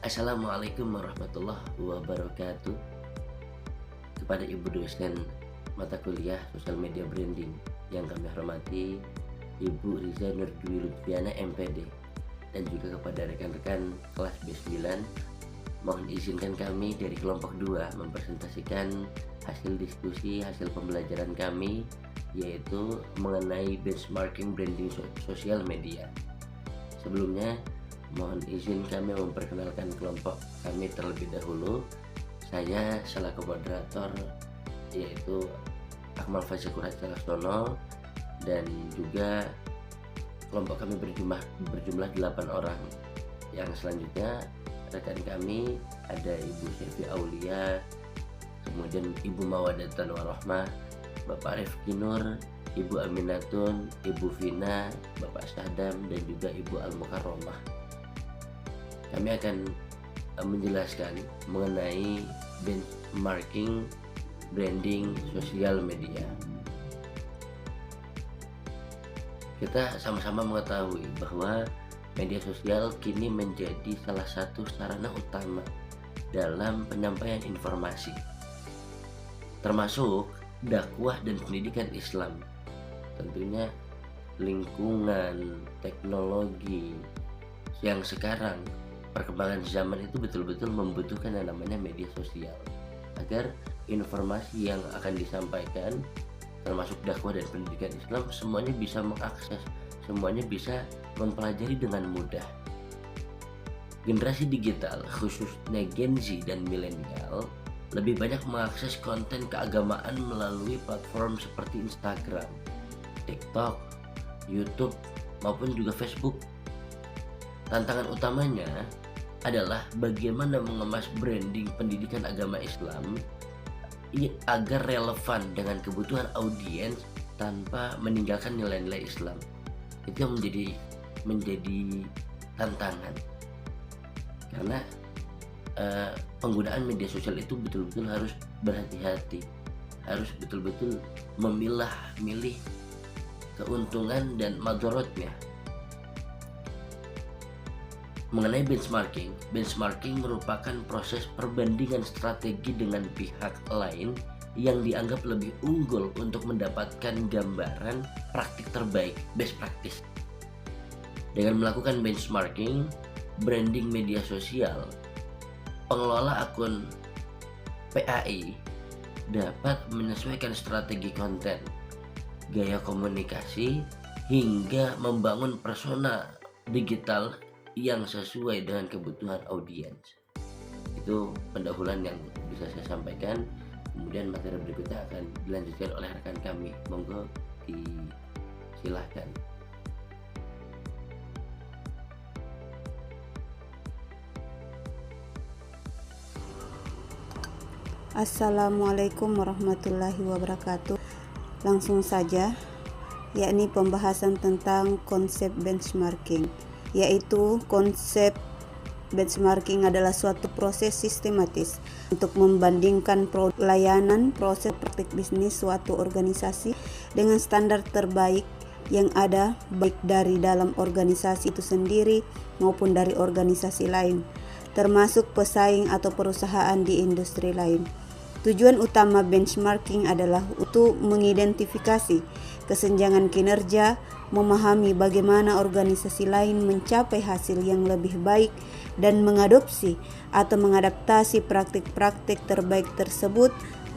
Assalamualaikum warahmatullahi wabarakatuh. Kepada Ibu dosen mata kuliah Sosial Media Branding yang kami hormati, Ibu Riza Nurdwi Lutfiana MPD, dan juga kepada rekan-rekan kelas B9, mohon izinkan kami dari kelompok 2 mempresentasikan hasil diskusi, hasil pembelajaran kami, yaitu mengenai benchmarking branding sosial media. Sebelumnya, mohon izin kami memperkenalkan kelompok kami terlebih dahulu. Saya selaku moderator yaitu Akmal Fazikurat Calastono, dan juga kelompok kami berjumlah 8 orang. Yang selanjutnya rekan kami ada Ibu Syefi Aulia, kemudian Ibu Mawadatan Warohmah, Bapak Rifki Nur, Ibu Aminatun, Ibu Vina, Bapak Sahdam, dan juga Ibu Al-Mukarromah. Kami akan menjelaskan mengenai benchmarking branding sosial media. Kita sama-sama mengetahui bahwa media sosial kini menjadi salah satu sarana utama dalam penyampaian informasi, termasuk dakwah dan pendidikan Islam. Tentunya lingkungan, teknologi yang sekarang, perkembangan zaman itu betul-betul membutuhkan yang namanya media sosial agar informasi yang akan disampaikan, termasuk dakwah dan pendidikan Islam, semuanya bisa mengakses, semuanya bisa mempelajari dengan mudah. Generasi digital, khususnya Gen Z dan milenial, lebih banyak mengakses konten keagamaan melalui platform seperti Instagram, TikTok, YouTube, maupun juga Facebook. Tantangan utamanya adalah bagaimana mengemas branding pendidikan agama Islam agar relevan dengan kebutuhan audiens tanpa meninggalkan nilai-nilai Islam. Itu yang menjadi tantangan, karena penggunaan media sosial itu betul-betul harus berhati-hati, harus betul-betul milih keuntungan dan madorotnya. Mengenai benchmarking merupakan proses perbandingan strategi dengan pihak lain yang dianggap lebih unggul untuk mendapatkan gambaran praktik terbaik, best practice. Dengan melakukan benchmarking branding media sosial, pengelola akun PAI dapat menyesuaikan strategi konten, gaya komunikasi, hingga membangun persona digital yang sesuai dengan kebutuhan audiens. Itu pendahuluan yang bisa saya sampaikan. Kemudian materi berikutnya akan dilanjutkan oleh rekan kami. Monggo disilahkan. Assalamualaikum warahmatullahi wabarakatuh. Langsung saja, yakni pembahasan tentang konsep benchmarking, yaitu konsep benchmarking adalah suatu proses sistematis untuk membandingkan layanan, proses praktik bisnis suatu organisasi dengan standar terbaik yang ada, baik dari dalam organisasi itu sendiri maupun dari organisasi lain, termasuk pesaing atau perusahaan di industri lain. Tujuan utama benchmarking adalah untuk mengidentifikasi kesenjangan kinerja, memahami bagaimana organisasi lain mencapai hasil yang lebih baik, dan mengadopsi atau mengadaptasi praktik-praktik terbaik tersebut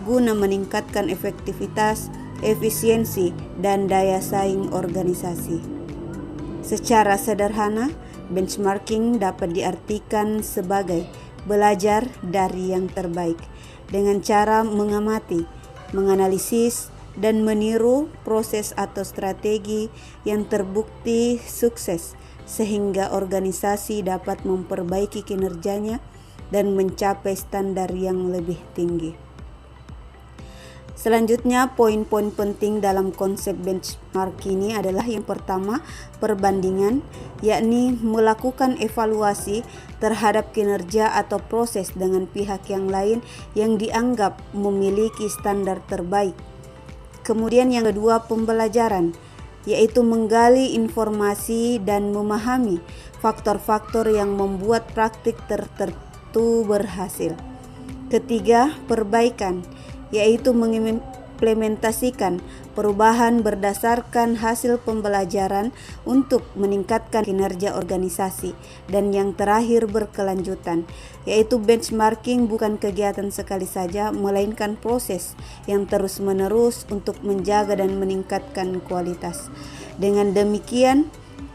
guna meningkatkan efektivitas, efisiensi, dan daya saing organisasi. Secara sederhana, benchmarking dapat diartikan sebagai belajar dari yang terbaik dengan cara mengamati, menganalisis, dan meniru proses atau strategi yang terbukti sukses sehingga organisasi dapat memperbaiki kinerjanya dan mencapai standar yang lebih tinggi. Selanjutnya, poin-poin penting dalam konsep benchmark ini adalah yang pertama, perbandingan, yakni melakukan evaluasi terhadap kinerja atau proses dengan pihak yang lain yang dianggap memiliki standar terbaik. Kemudian yang kedua, pembelajaran, yaitu menggali informasi dan memahami faktor-faktor yang membuat praktik tertentu berhasil. Ketiga, perbaikan, yaitu mengimplementasikan perubahan berdasarkan hasil pembelajaran untuk meningkatkan kinerja organisasi. Dan yang terakhir, berkelanjutan, yaitu benchmarking bukan kegiatan sekali saja, melainkan proses yang terus-menerus untuk menjaga dan meningkatkan kualitas. Dengan demikian,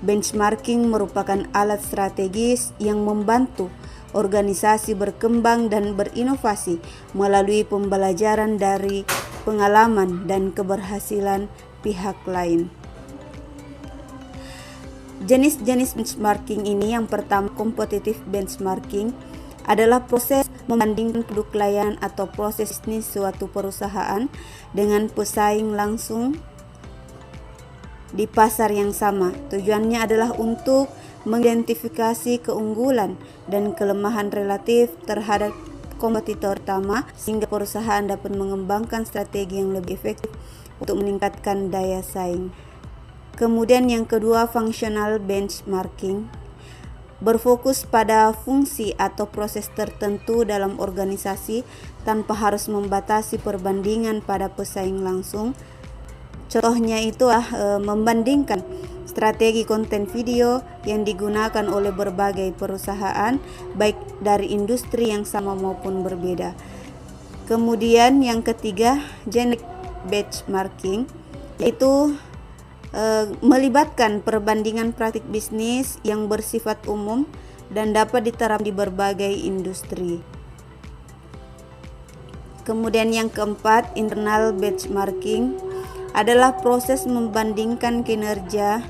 benchmarking merupakan alat strategis yang membantu organisasi berkembang dan berinovasi melalui pembelajaran dari pengalaman dan keberhasilan pihak lain. Jenis-jenis benchmarking ini, yang pertama, competitive benchmarking, adalah proses membandingkan produk layanan atau proses bisnis suatu perusahaan dengan pesaing langsung di pasar yang sama. Tujuannya adalah untuk mengidentifikasi keunggulan dan kelemahan relatif terhadap kompetitor utama sehingga perusahaan dapat mengembangkan strategi yang lebih efektif untuk meningkatkan daya saing. Kemudian yang kedua, functional benchmarking, berfokus pada fungsi atau proses tertentu dalam organisasi tanpa harus membatasi perbandingan pada pesaing langsung. Contohnya itu membandingkan strategi konten video yang digunakan oleh berbagai perusahaan, baik dari industri yang sama maupun berbeda. Kemudian yang ketiga, generic benchmarking, yaitu melibatkan perbandingan praktik bisnis yang bersifat umum dan dapat diterapkan di berbagai industri. Kemudian yang keempat, internal benchmarking, adalah proses membandingkan kinerja,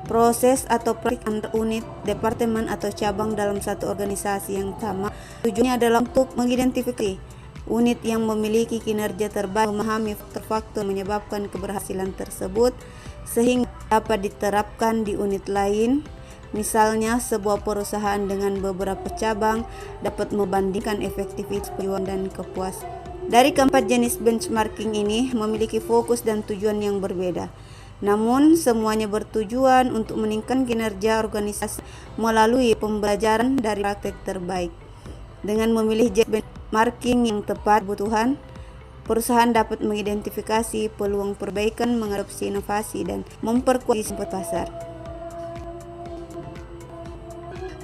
proses atau praktik antar unit, departemen atau cabang dalam satu organisasi yang sama. Tujuannya adalah untuk mengidentifikasi unit yang memiliki kinerja terbaik, memahami faktor-faktor menyebabkan keberhasilan tersebut sehingga dapat diterapkan di unit lain. Misalnya, sebuah perusahaan dengan beberapa cabang dapat membandingkan efektivitas penjualan dan kepuasan. Dari keempat jenis benchmarking ini memiliki fokus dan tujuan yang berbeda. Namun semuanya bertujuan untuk meningkatkan kinerja organisasi melalui pembelajaran dari praktek terbaik. Dengan memilih jenis benchmarking yang tepat kebutuhan, perusahaan dapat mengidentifikasi peluang perbaikan, mengadopsi inovasi, dan memperkuat sumber pasar.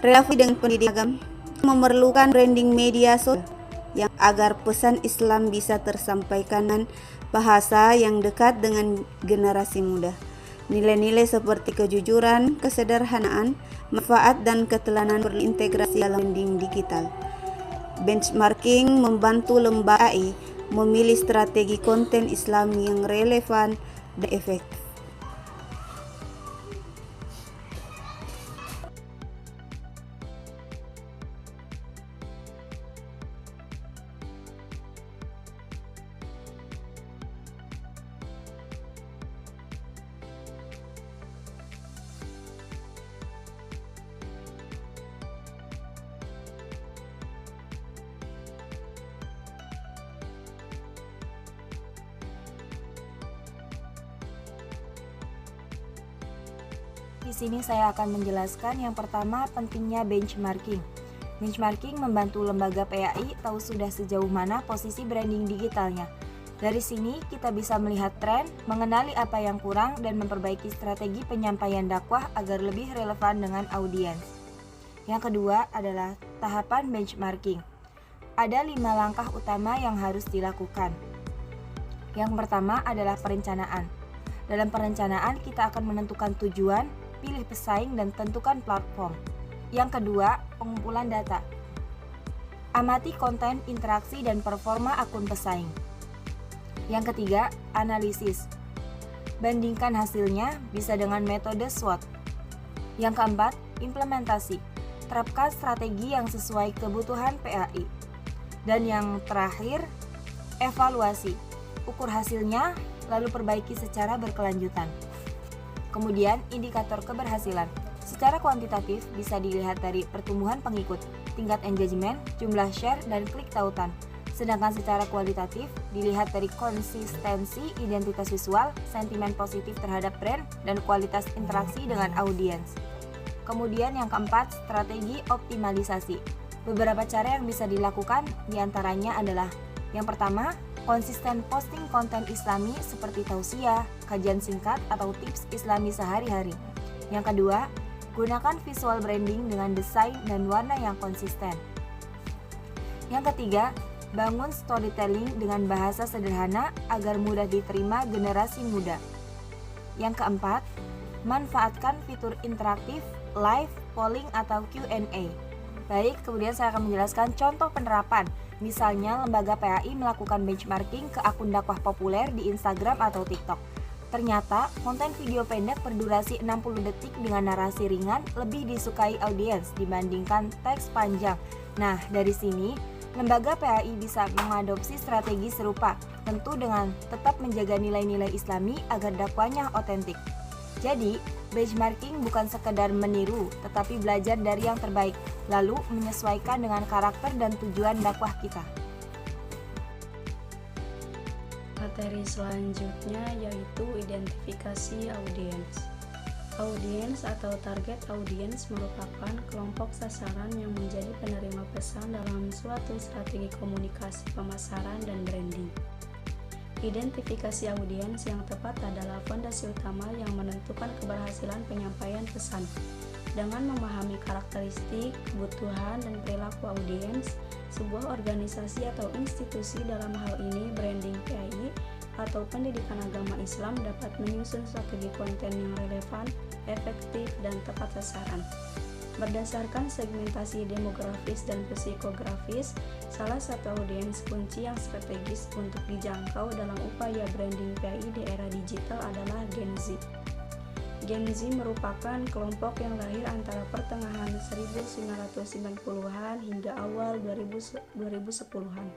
Relasi dengan pendidikan memerlukan branding media sosial yang agar pesan Islam bisa tersampaikan dengan bahasa yang dekat dengan generasi muda. Nilai-nilai seperti kejujuran, kesederhanaan, manfaat, dan keteladan berintegrasi dalam branding digital. Benchmarking membantu lembaga AI memilih strategi konten Islam yang relevan dan efektif. Di sini saya akan menjelaskan yang pertama, pentingnya benchmarking. Benchmarking membantu lembaga PAI tahu sudah sejauh mana posisi branding digitalnya. Dari sini kita bisa melihat tren, mengenali apa yang kurang, dan memperbaiki strategi penyampaian dakwah agar lebih relevan dengan audiens. Yang kedua adalah tahapan benchmarking. Ada 5 langkah utama yang harus dilakukan. Yang pertama adalah perencanaan. Dalam perencanaan kita akan menentukan tujuan, pilih pesaing, dan tentukan platform. Yang kedua, pengumpulan data. Amati konten, interaksi, dan performa akun pesaing. Yang ketiga, analisis. Bandingkan hasilnya, bisa dengan metode SWOT. Yang keempat, implementasi. Terapkan strategi yang sesuai kebutuhan PAI. Dan yang terakhir, evaluasi. Ukur hasilnya, lalu perbaiki secara berkelanjutan. Kemudian, indikator keberhasilan. Secara kuantitatif bisa dilihat dari pertumbuhan pengikut, tingkat engagement, jumlah share, dan klik tautan. Sedangkan secara kualitatif dilihat dari konsistensi, identitas visual, sentimen positif terhadap brand, dan kualitas interaksi dengan audiens. Kemudian yang keempat, strategi optimalisasi. Beberapa cara yang bisa dilakukan diantaranya adalah: yang pertama, konsisten posting konten Islami seperti tausiah, kajian singkat, atau tips Islami sehari-hari. Yang kedua, gunakan visual branding dengan desain dan warna yang konsisten. Yang ketiga, bangun storytelling dengan bahasa sederhana agar mudah diterima generasi muda. Yang keempat, manfaatkan fitur interaktif, live, polling, atau Q&A. Baik, kemudian saya akan menjelaskan contoh penerapan. Misalnya, lembaga PAI melakukan benchmarking ke akun dakwah populer di Instagram atau TikTok. Ternyata, konten video pendek berdurasi 60 detik dengan narasi ringan lebih disukai audiens dibandingkan teks panjang. Nah, dari sini, lembaga PAI bisa mengadopsi strategi serupa, tentu dengan tetap menjaga nilai-nilai Islami agar dakwahnya otentik. Jadi, benchmarking bukan sekedar meniru, tetapi belajar dari yang terbaik, lalu menyesuaikan dengan karakter dan tujuan dakwah kita. Materi selanjutnya yaitu identifikasi audiens. Audiens atau target audiens merupakan kelompok sasaran yang menjadi penerima pesan dalam suatu strategi komunikasi pemasaran dan branding. Identifikasi audiens yang tepat adalah fondasi utama yang menentukan keberhasilan penyampaian pesan. Dengan memahami karakteristik, kebutuhan, dan perilaku audiens, sebuah organisasi atau institusi, dalam hal ini branding PAI atau pendidikan agama Islam, dapat menyusun strategi konten yang relevan, efektif, dan tepat sasaran. Berdasarkan segmentasi demografis dan psikografis, salah satu audiens kunci yang strategis untuk dijangkau dalam upaya branding PAI di era digital adalah Gen Z. Gen Z merupakan kelompok yang lahir antara pertengahan 1990-an hingga awal 2010-an.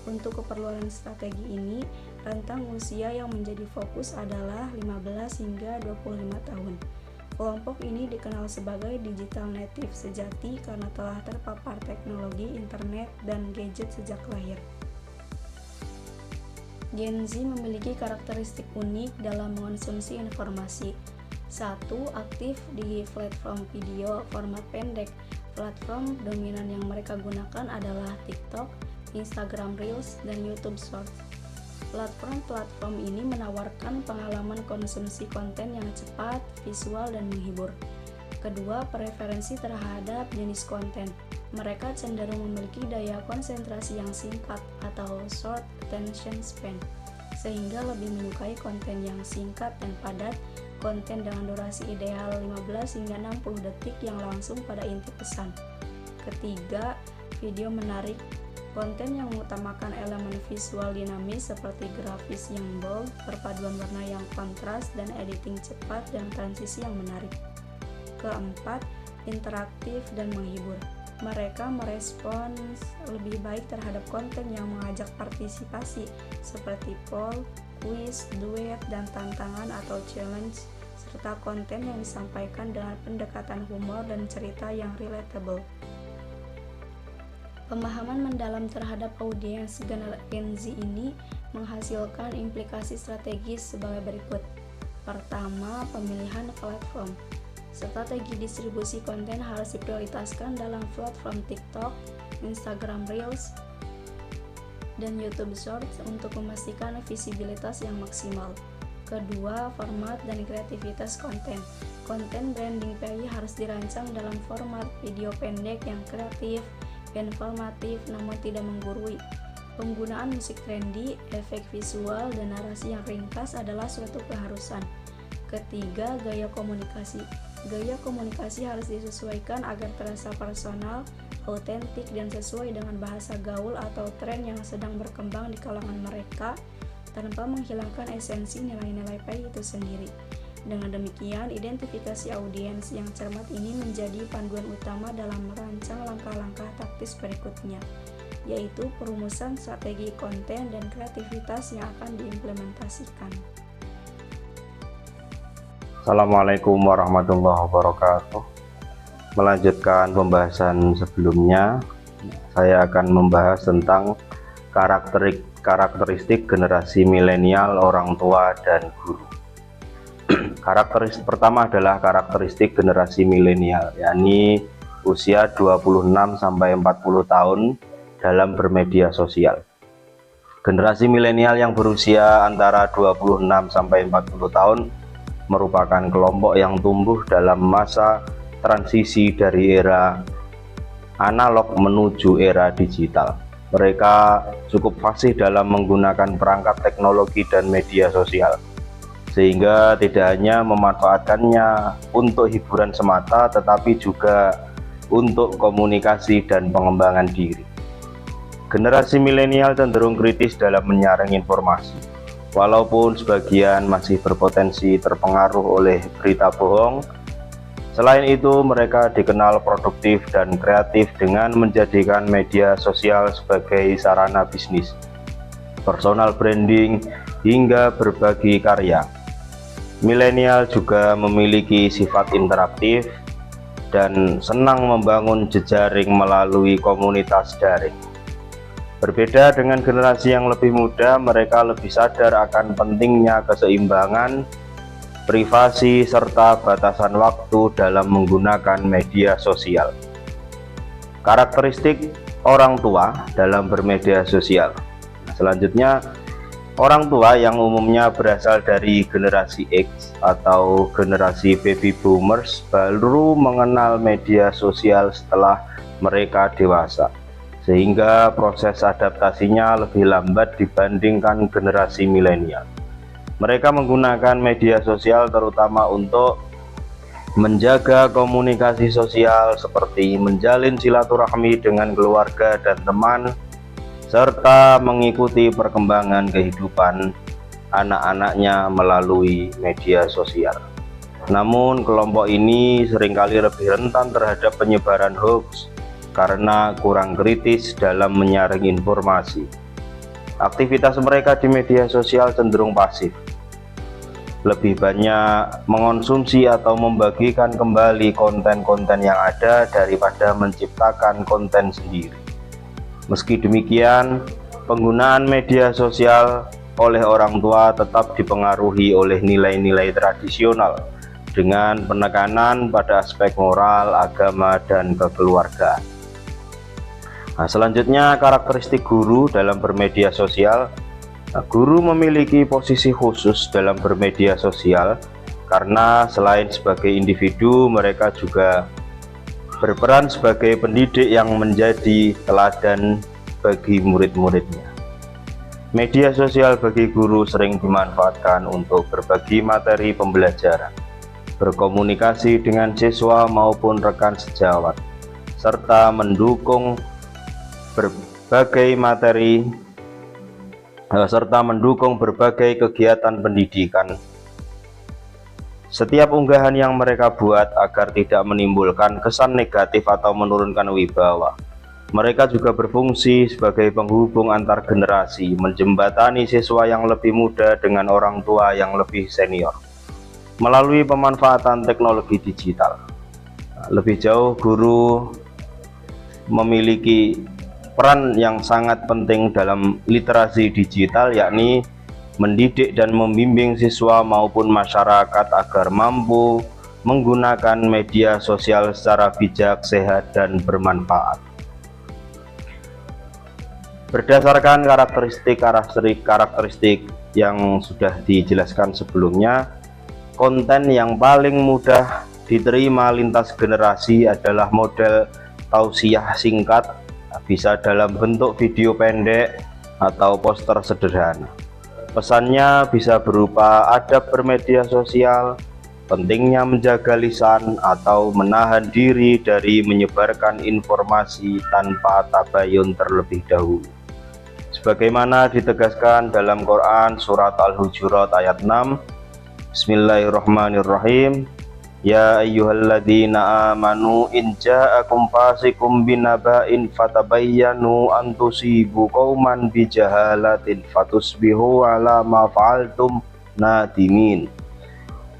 Untuk keperluan strategi ini, rentang usia yang menjadi fokus adalah 15 hingga 25 tahun. Kelompok ini dikenal sebagai digital native sejati karena telah terpapar teknologi internet dan gadget sejak lahir. Gen Z memiliki karakteristik unik dalam mengonsumsi informasi. 1. Aktif di platform video format pendek. Platform dominan yang mereka gunakan adalah TikTok, Instagram Reels, dan YouTube Shorts. Platform-platform ini menawarkan pengalaman konsumsi konten yang cepat, visual, dan menghibur. Kedua, preferensi terhadap jenis konten. Mereka cenderung memiliki daya konsentrasi yang singkat atau short attention span, sehingga lebih menyukai konten yang singkat dan padat, konten dengan durasi ideal 15 hingga 60 detik yang langsung pada inti pesan. Ketiga, video menarik. Konten yang mengutamakan elemen visual dinamis seperti grafis yang bold, perpaduan warna yang kontras, dan editing cepat dan transisi yang menarik. Keempat, interaktif dan menghibur. Mereka merespons lebih baik terhadap konten yang mengajak partisipasi seperti poll, kuis, duet, dan tantangan atau challenge, serta konten yang disampaikan dengan pendekatan humor dan cerita yang relatable. Pemahaman mendalam terhadap audiens Gen Z ini menghasilkan implikasi strategis sebagai berikut. Pertama, pemilihan platform. Strategi distribusi konten harus diprioritaskan dalam platform TikTok, Instagram Reels, dan YouTube Shorts untuk memastikan visibilitas yang maksimal. Kedua, format dan kreativitas konten. Konten branding PAI harus dirancang dalam format video pendek yang kreatif, informatif namun tidak menggurui. Penggunaan musik trendy, efek visual, dan narasi yang ringkas adalah suatu keharusan. Ketiga, gaya komunikasi. Gaya komunikasi harus disesuaikan agar terasa personal, autentik, dan sesuai dengan bahasa gaul atau tren yang sedang berkembang di kalangan mereka, tanpa menghilangkan esensi nilai-nilai PAI itu sendiri. Dengan demikian, identifikasi audiens yang cermat ini menjadi panduan utama dalam merancang langkah-langkah taktis berikutnya, yaitu perumusan strategi konten dan kreativitas yang akan diimplementasikan. Assalamualaikum warahmatullahi wabarakatuh. Melanjutkan pembahasan sebelumnya, saya akan membahas tentang karakteristik generasi milenial, orang tua, dan guru. Karakteristik pertama adalah karakteristik generasi milenial, yakni usia 26 sampai 40 tahun dalam bermedia sosial. Generasi milenial yang berusia antara 26 sampai 40 tahun merupakan kelompok yang tumbuh dalam masa transisi dari era analog menuju era digital. Mereka cukup fasih dalam menggunakan perangkat teknologi dan media sosial, sehingga tidak hanya memanfaatkannya untuk hiburan semata, tetapi juga untuk komunikasi dan pengembangan diri. Generasi milenial cenderung kritis dalam menyaring informasi, walaupun sebagian masih berpotensi terpengaruh oleh berita bohong. Selain itu, mereka dikenal produktif dan kreatif dengan menjadikan media sosial sebagai sarana bisnis, personal branding, hingga berbagi karya. Milenial juga memiliki sifat interaktif dan senang membangun jejaring melalui komunitas daring. Berbeda dengan generasi yang lebih muda, mereka lebih sadar akan pentingnya keseimbangan, privasi, serta batasan waktu dalam menggunakan media sosial. Karakteristik orang tua dalam bermedia sosial. Selanjutnya, orang tua yang umumnya berasal dari generasi X atau generasi baby boomers baru mengenal media sosial setelah mereka dewasa, sehingga proses adaptasinya lebih lambat dibandingkan generasi milenial. Mereka menggunakan media sosial terutama untuk menjaga komunikasi sosial seperti menjalin silaturahmi dengan keluarga dan teman, serta mengikuti perkembangan kehidupan anak-anaknya melalui media sosial. Namun kelompok ini seringkali lebih rentan terhadap penyebaran hoax karena kurang kritis dalam menyaring informasi. Aktivitas mereka di media sosial cenderung pasif, lebih banyak mengonsumsi atau membagikan kembali konten-konten yang ada daripada menciptakan konten sendiri. Meski demikian, penggunaan media sosial oleh orang tua tetap dipengaruhi oleh nilai-nilai tradisional dengan penekanan pada aspek moral, agama, dan kekeluargaan. Nah, selanjutnya karakteristik guru dalam bermedia sosial. Nah, guru memiliki posisi khusus dalam bermedia sosial karena selain sebagai individu, mereka juga berperan sebagai pendidik yang menjadi teladan bagi murid-muridnya. Media sosial bagi guru sering dimanfaatkan untuk berbagi materi pembelajaran, berkomunikasi dengan siswa maupun rekan sejawat, serta mendukung berbagai kegiatan pendidikan. Setiap unggahan yang mereka buat agar tidak menimbulkan kesan negatif atau menurunkan wibawa. Mereka juga berfungsi sebagai penghubung antar generasi, menjembatani siswa yang lebih muda dengan orang tua yang lebih senior melalui pemanfaatan teknologi digital. Lebih jauh, guru memiliki peran yang sangat penting dalam literasi digital, yakni mendidik dan membimbing siswa maupun masyarakat agar mampu menggunakan media sosial secara bijak, sehat, dan bermanfaat. Berdasarkan karakteristik yang sudah dijelaskan sebelumnya, konten yang paling mudah diterima lintas generasi adalah model tausiah singkat, bisa dalam bentuk video pendek atau poster sederhana. Pesannya bisa berupa adab bermedia sosial, pentingnya menjaga lisan, atau menahan diri dari menyebarkan informasi tanpa tabayun terlebih dahulu. Sebagaimana ditegaskan dalam Quran surat Al-Hujurat ayat 6, Bismillahirrahmanirrahim. Ya ayyuhalladzina amanu in ja'akum fasikum binaba'in fatabayyanu an tusibu qauman bijahalatin fatusbihu ala ma fa'altum nadimin.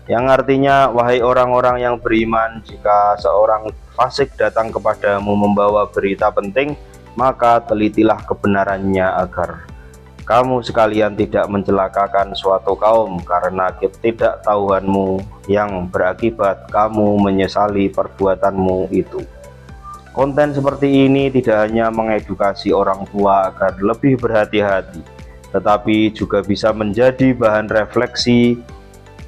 Yang artinya, wahai orang-orang yang beriman, jika seorang fasik datang kepadamu membawa berita penting, maka telitilah kebenarannya agar kamu sekalian tidak mencelakakan suatu kaum karena ketidaktahuanmu yang berakibat kamu menyesali perbuatanmu itu. Konten seperti ini tidak hanya mengedukasi orang tua agar lebih berhati-hati, tetapi juga bisa menjadi bahan refleksi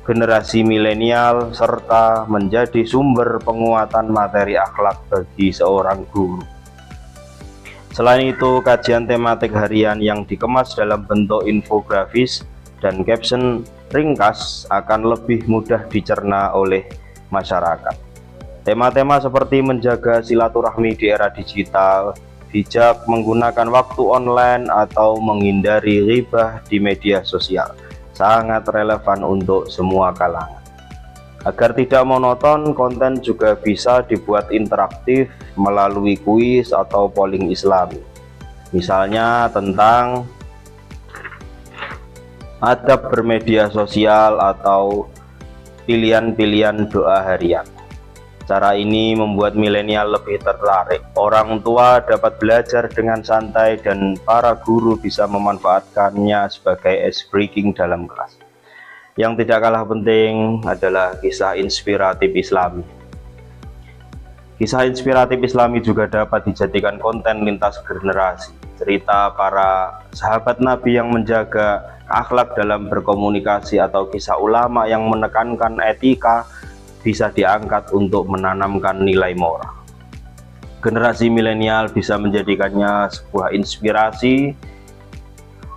generasi milenial serta menjadi sumber penguatan materi akhlak bagi seorang guru. Selain itu, kajian tematik harian yang dikemas dalam bentuk infografis dan caption ringkas akan lebih mudah dicerna oleh masyarakat. Tema-tema seperti menjaga silaturahmi di era digital, bijak menggunakan waktu online, atau menghindari ghibah di media sosial sangat relevan untuk semua kalangan. Agar tidak monoton, konten juga bisa dibuat interaktif melalui kuis atau polling Islami. Misalnya tentang adab bermedia sosial atau pilihan-pilihan doa harian. Cara ini membuat milenial lebih tertarik. Orang tua dapat belajar dengan santai dan para guru bisa memanfaatkannya sebagai ice breaking dalam kelas. Yang tidak kalah penting adalah kisah inspiratif Islami. Kisah inspiratif Islami juga dapat dijadikan konten lintas generasi. Cerita para sahabat Nabi yang menjaga akhlak dalam berkomunikasi atau kisah ulama yang menekankan etika bisa diangkat untuk menanamkan nilai moral. Generasi milenial bisa menjadikannya sebuah inspirasi.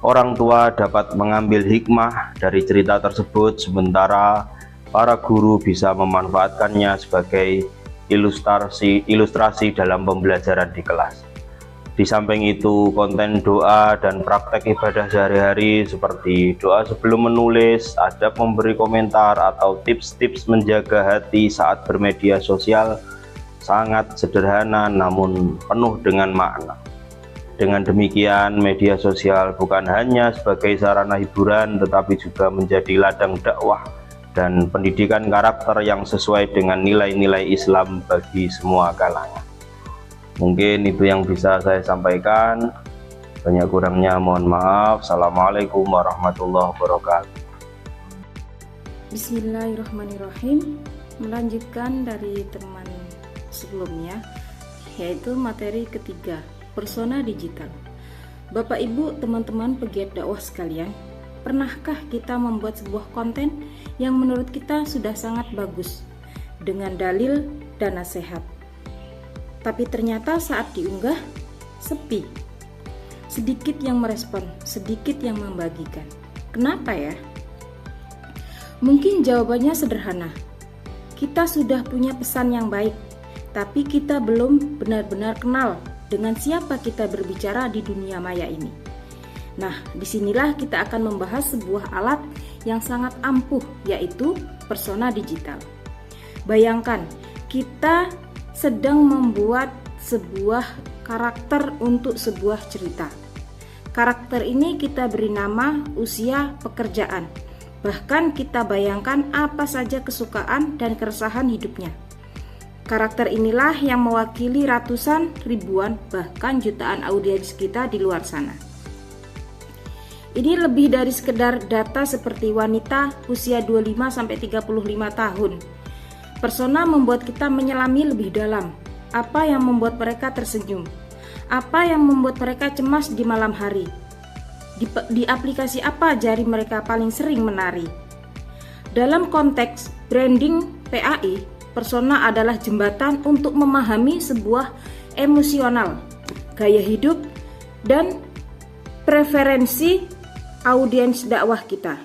Orang tua dapat mengambil hikmah dari cerita tersebut, sementara para guru bisa memanfaatkannya sebagai ilustrasi dalam pembelajaran di kelas. Di samping itu, konten doa dan praktek ibadah sehari-hari seperti doa sebelum menulis, adab memberi komentar, atau tips-tips menjaga hati saat bermedia sosial sangat sederhana namun penuh dengan makna. Dengan demikian, media sosial bukan hanya sebagai sarana hiburan, tetapi juga menjadi ladang dakwah dan pendidikan karakter yang sesuai dengan nilai-nilai Islam bagi semua kalangan. Mungkin itu yang bisa saya sampaikan. Banyak kurangnya mohon maaf. Assalamualaikum warahmatullahi wabarakatuh. Bismillahirrahmanirrahim. Melanjutkan dari teman sebelumnya, yaitu materi ketiga, persona digital. Bapak Ibu, teman-teman pegiat dakwah sekalian, pernahkah kita membuat sebuah konten yang menurut kita sudah sangat bagus dengan dalil dan nasihat, tapi ternyata saat diunggah sepi, sedikit yang merespon, sedikit yang membagikan? Kenapa ya? Mungkin jawabannya sederhana. Kita sudah punya pesan yang baik, tapi kita belum benar-benar kenal dengan siapa kita berbicara di dunia maya ini. Nah, disinilah kita akan membahas sebuah alat yang sangat ampuh, yaitu persona digital. Bayangkan, kita sedang membuat sebuah karakter untuk sebuah cerita. Karakter ini kita beri nama usia, pekerjaan. Bahkan kita bayangkan apa saja kesukaan dan keresahan hidupnya. Karakter inilah yang mewakili ratusan, ribuan, bahkan jutaan audiens kita di luar sana. Ini lebih dari sekedar data seperti wanita usia 25-35 tahun. Persona membuat kita menyelami lebih dalam. Apa yang membuat mereka tersenyum? Apa yang membuat mereka cemas di malam hari? Di aplikasi apa jari mereka paling sering menari? Dalam konteks branding PAI, persona adalah jembatan untuk memahami sebuah emosional, gaya hidup, dan preferensi audiens dakwah kita.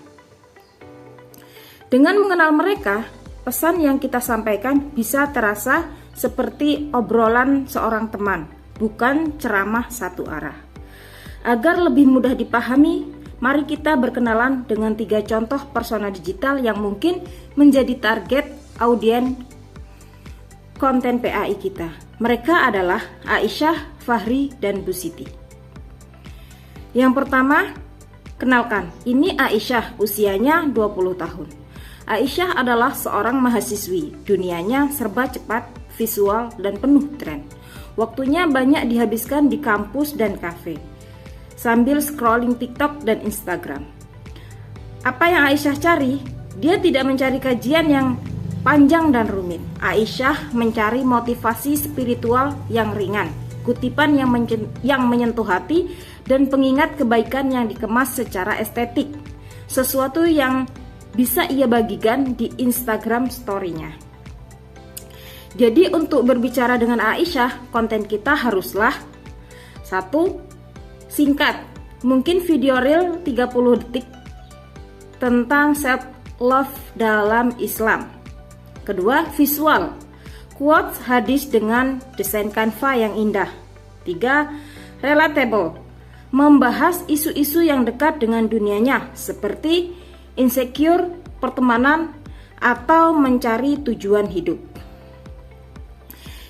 Dengan mengenal mereka, pesan yang kita sampaikan bisa terasa seperti obrolan seorang teman, bukan ceramah satu arah. Agar lebih mudah dipahami, mari kita berkenalan dengan 3 contoh persona digital yang mungkin menjadi target audiens konten PAI kita. Mereka adalah Aisyah, Fahri, dan Bu Siti. Yang pertama, kenalkan, ini Aisyah, usianya 20 tahun. Aisyah adalah seorang mahasiswi, dunianya serba cepat, visual, dan penuh tren. Waktunya banyak dihabiskan di kampus dan kafe. sambil scrolling TikTok dan Instagram. Apa yang Aisyah cari? Dia tidak mencari kajian yang panjang dan rumit. Aisyah mencari motivasi spiritual yang ringan, kutipan yang menyentuh hati, dan pengingat kebaikan yang dikemas secara estetik, sesuatu yang bisa ia bagikan di Instagram story-nya. Jadi untuk berbicara dengan Aisyah, konten kita haruslah 1. Singkat, mungkin video reel 30 detik tentang self love dalam Islam. Kedua, visual, quotes hadis dengan desain Canva yang indah. 3. Relatable, membahas isu-isu yang dekat dengan dunianya seperti insecure, pertemanan, atau mencari tujuan hidup.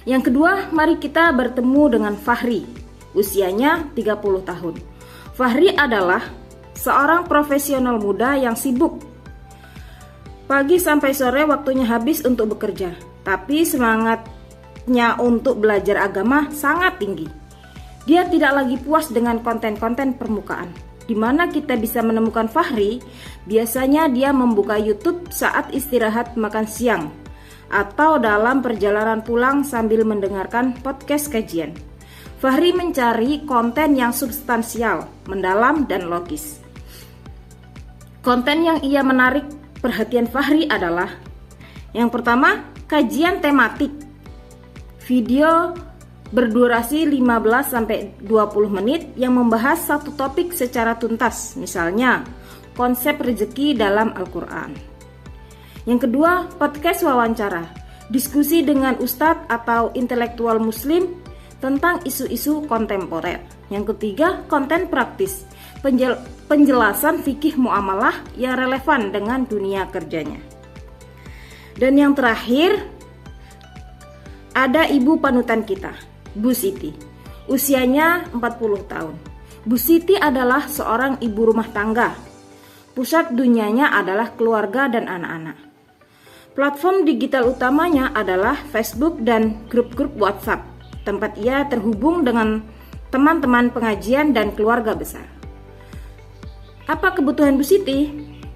Yang kedua, mari kita bertemu dengan Fahri, usianya 30 tahun. Fahri adalah seorang profesional muda yang sibuk. Pagi sampai sore waktunya habis untuk bekerja, tapi semangatnya untuk belajar agama sangat tinggi. Dia tidak lagi puas dengan konten-konten permukaan. Di mana kita bisa menemukan Fahri? Biasanya dia membuka YouTube saat istirahat makan siang atau dalam perjalanan pulang sambil mendengarkan podcast kajian. Fahri mencari konten yang substansial, mendalam, dan logis. Konten yang ia menarik perhatian Fahri adalah yang pertama, kajian tematik. Video berdurasi 15-20 menit yang membahas satu topik secara tuntas, misalnya konsep rezeki dalam Al-Quran. Yang kedua, podcast wawancara, diskusi dengan ustadz atau intelektual muslim tentang isu-isu kontemporer. Yang ketiga, konten praktis, penjelasan fikih muamalah yang relevan dengan dunia kerjanya. Dan yang terakhir, ada ibu panutan kita, Bu Siti. Usianya 40 tahun. Bu Siti adalah seorang ibu rumah tangga. Pusat dunianya adalah keluarga dan anak-anak. Platform digital utamanya adalah Facebook dan grup-grup WhatsApp, tempat ia terhubung dengan teman-teman pengajian dan keluarga besar. Apa kebutuhan Bu Siti?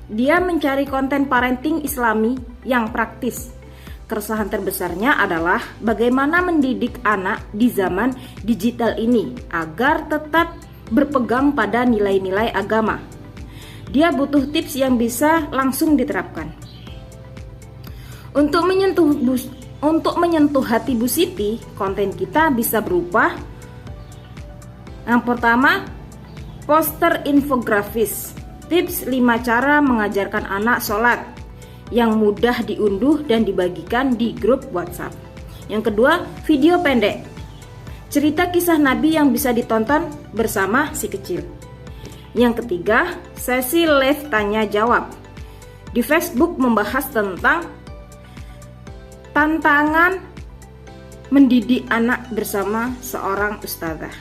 Dia mencari konten parenting Islami yang praktis. Keresahan terbesarnya adalah bagaimana mendidik anak di zaman digital ini agar tetap berpegang pada nilai-nilai agama. Dia butuh tips yang bisa langsung diterapkan. Untuk menyentuh hati Bu Siti, konten kita bisa berupa yang pertama, poster infografis, tips 5 cara mengajarkan anak sholat yang mudah diunduh dan dibagikan di grup WhatsApp. Yang kedua, video pendek, cerita kisah Nabi yang bisa ditonton bersama si kecil. Yang ketiga, sesi live tanya jawab. Di Facebook membahas tentang tantangan mendidik anak bersama seorang ustazah.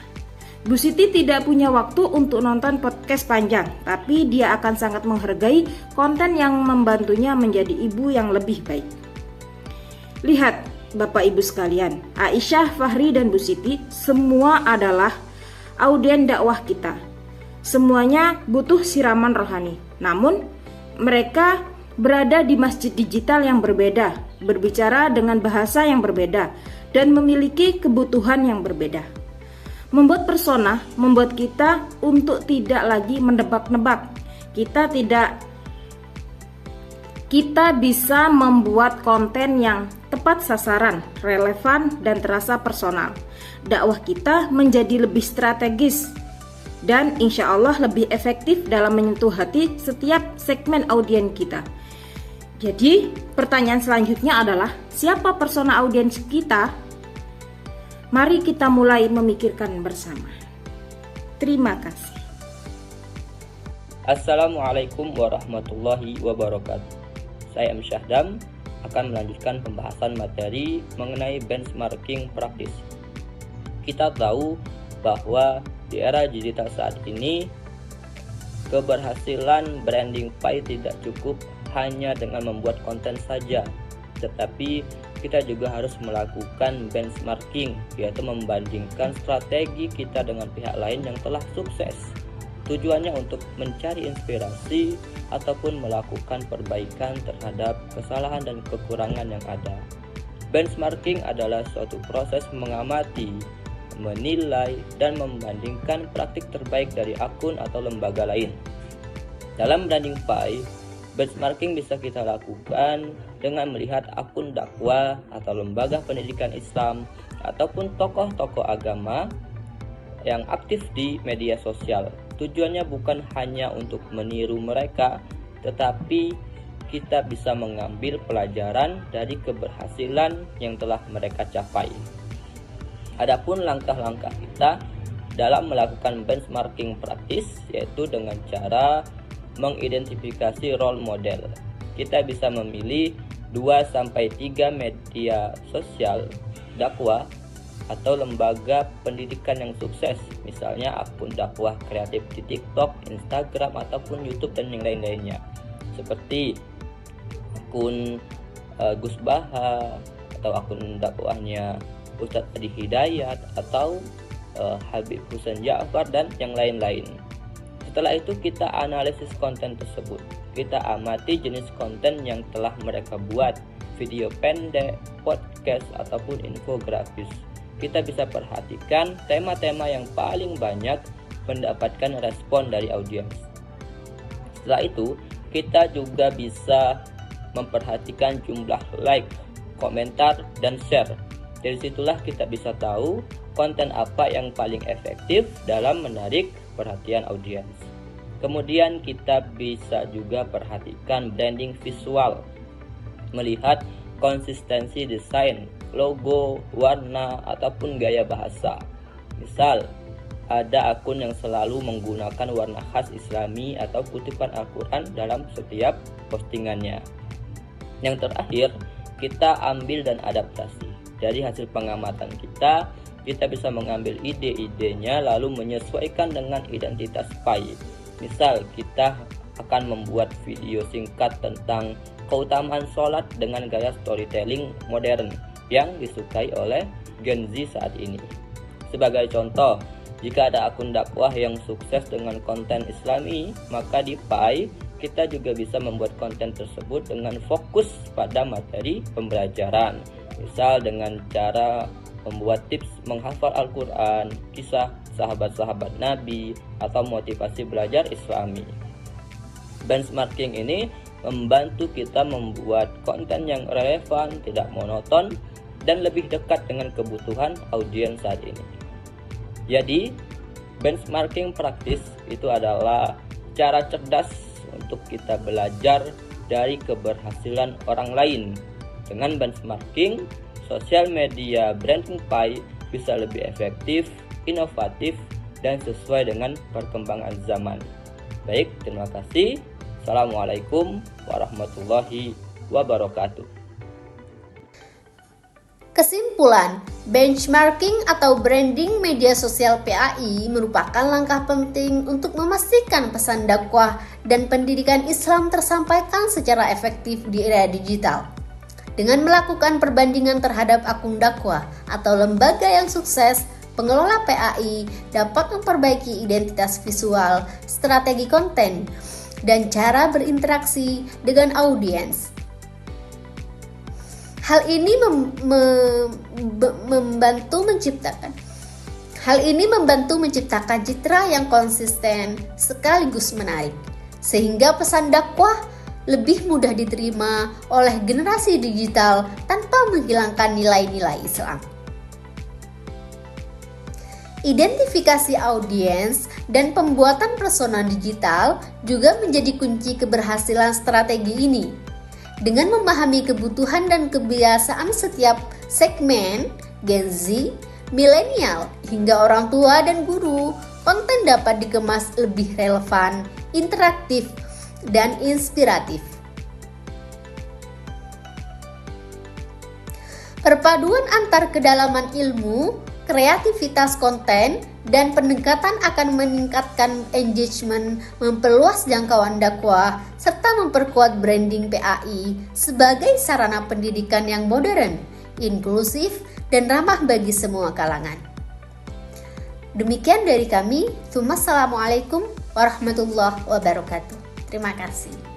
Bu Siti tidak punya waktu untuk nonton podcast panjang, tapi dia akan sangat menghargai konten yang membantunya menjadi ibu yang lebih baik. Lihat Bapak Ibu sekalian, Aisyah, Fahri, dan Bu Siti semua adalah audien dakwah kita. Semuanya butuh siraman rohani. Namun mereka berada di masjid digital yang berbeda, berbicara dengan bahasa yang berbeda, dan memiliki kebutuhan yang berbeda. Membuat persona membuat kita untuk tidak lagi menebak-nebak. Kita bisa membuat konten yang tepat sasaran, relevan, dan terasa personal. Dakwah kita menjadi lebih strategis dan insya Allah lebih efektif dalam menyentuh hati setiap segmen audien kita. Jadi pertanyaan selanjutnya adalah, siapa persona audiens kita? Mari kita mulai memikirkan bersama. Terima kasih. Assalamualaikum warahmatullahi wabarakatuh. Saya M. Syahdam akan melanjutkan pembahasan materi mengenai benchmarking praktis. Kita tahu bahwa di era digital saat ini, keberhasilan branding pie tidak cukup hanya dengan membuat konten saja, tetapi kita juga harus melakukan benchmarking, yaitu membandingkan strategi kita dengan pihak lain yang telah sukses. Tujuannya untuk mencari inspirasi ataupun melakukan perbaikan terhadap kesalahan dan kekurangan yang ada. Benchmarking adalah suatu proses mengamati, menilai, dan membandingkan praktik terbaik dari akun atau lembaga lain. Dalam branding PAI, benchmarking bisa kita lakukan dengan melihat akun dakwah atau lembaga pendidikan Islam ataupun tokoh-tokoh agama yang aktif di media sosial. Tujuannya bukan hanya untuk meniru mereka, tetapi kita bisa mengambil pelajaran dari keberhasilan yang telah mereka capai. Adapun langkah-langkah kita dalam melakukan benchmarking praktis, yaitu dengan cara mengidentifikasi role model. Kita bisa memilih 2-3 media sosial dakwah atau lembaga pendidikan yang sukses, misalnya akun dakwah kreatif di TikTok, Instagram, ataupun YouTube dan yang lain-lainnya, seperti akun Gus Baha atau akun dakwahnya Ustadz Adi Hidayat atau Habib Husain Ja'far dan yang lain-lain. Setelah itu kita analisis konten tersebut. Kita amati jenis konten yang telah mereka buat, video pendek, podcast, ataupun infografis. Kita bisa perhatikan tema-tema yang paling banyak mendapatkan respon dari audiens. Setelah itu, kita juga bisa memperhatikan jumlah like, komentar, dan share. Dari situlah kita bisa tahu konten apa yang paling efektif dalam menarik perhatian audiens. Kemudian kita bisa juga perhatikan branding visual, melihat konsistensi desain, logo, warna, ataupun gaya bahasa. Misal, ada akun yang selalu menggunakan warna khas Islami atau kutipan Al-Quran dalam setiap postingannya. Yang terakhir, kita ambil dan adaptasi. Dari hasil pengamatan kita bisa mengambil ide-idenya lalu menyesuaikan dengan identitas PAI. Misal, kita akan membuat video singkat tentang keutamaan sholat dengan gaya storytelling modern yang disukai oleh Gen Z saat ini. Sebagai contoh, jika ada akun dakwah yang sukses dengan konten Islami, maka di PAI kita juga bisa membuat konten tersebut dengan fokus pada materi pembelajaran. Misal dengan cara membuat tips menghafal Al-Quran, kisah sahabat-sahabat Nabi, atau motivasi belajar Islami. Benchmarking ini membantu kita membuat konten yang relevan, tidak monoton, dan lebih dekat dengan kebutuhan audiens saat ini. Jadi, benchmarking praktis itu adalah cara cerdas untuk kita belajar dari keberhasilan orang lain. Dengan benchmarking, sosial media branding PAI bisa lebih efektif, inovatif, dan sesuai dengan perkembangan zaman. Baik, terima kasih. Assalamualaikum warahmatullahi wabarakatuh. Kesimpulan, benchmarking atau branding media sosial PAI merupakan langkah penting untuk memastikan pesan dakwah dan pendidikan Islam tersampaikan secara efektif di era digital. Dengan melakukan perbandingan terhadap akun dakwah atau lembaga yang sukses, pengelola PAI dapat memperbaiki identitas visual, strategi konten, dan cara berinteraksi dengan audiens. Hal ini membantu menciptakan citra yang konsisten sekaligus menarik, sehingga pesan dakwah lebih mudah diterima oleh generasi digital tanpa menghilangkan nilai-nilai Islam. Identifikasi audiens dan pembuatan persona digital juga menjadi kunci keberhasilan strategi ini. Dengan memahami kebutuhan dan kebiasaan setiap segmen, Gen Z, milenial, hingga orang tua dan guru, konten dapat dikemas lebih relevan, interaktif, dan inspiratif. Perpaduan antar kedalaman ilmu, kreativitas konten, dan pendekatan akan meningkatkan engagement, memperluas jangkauan dakwah, serta memperkuat branding PAI sebagai sarana pendidikan yang modern inklusif, dan ramah bagi semua kalangan. Demikian dari kami. Assalamualaikum warahmatullahi wabarakatuh. Terima kasih.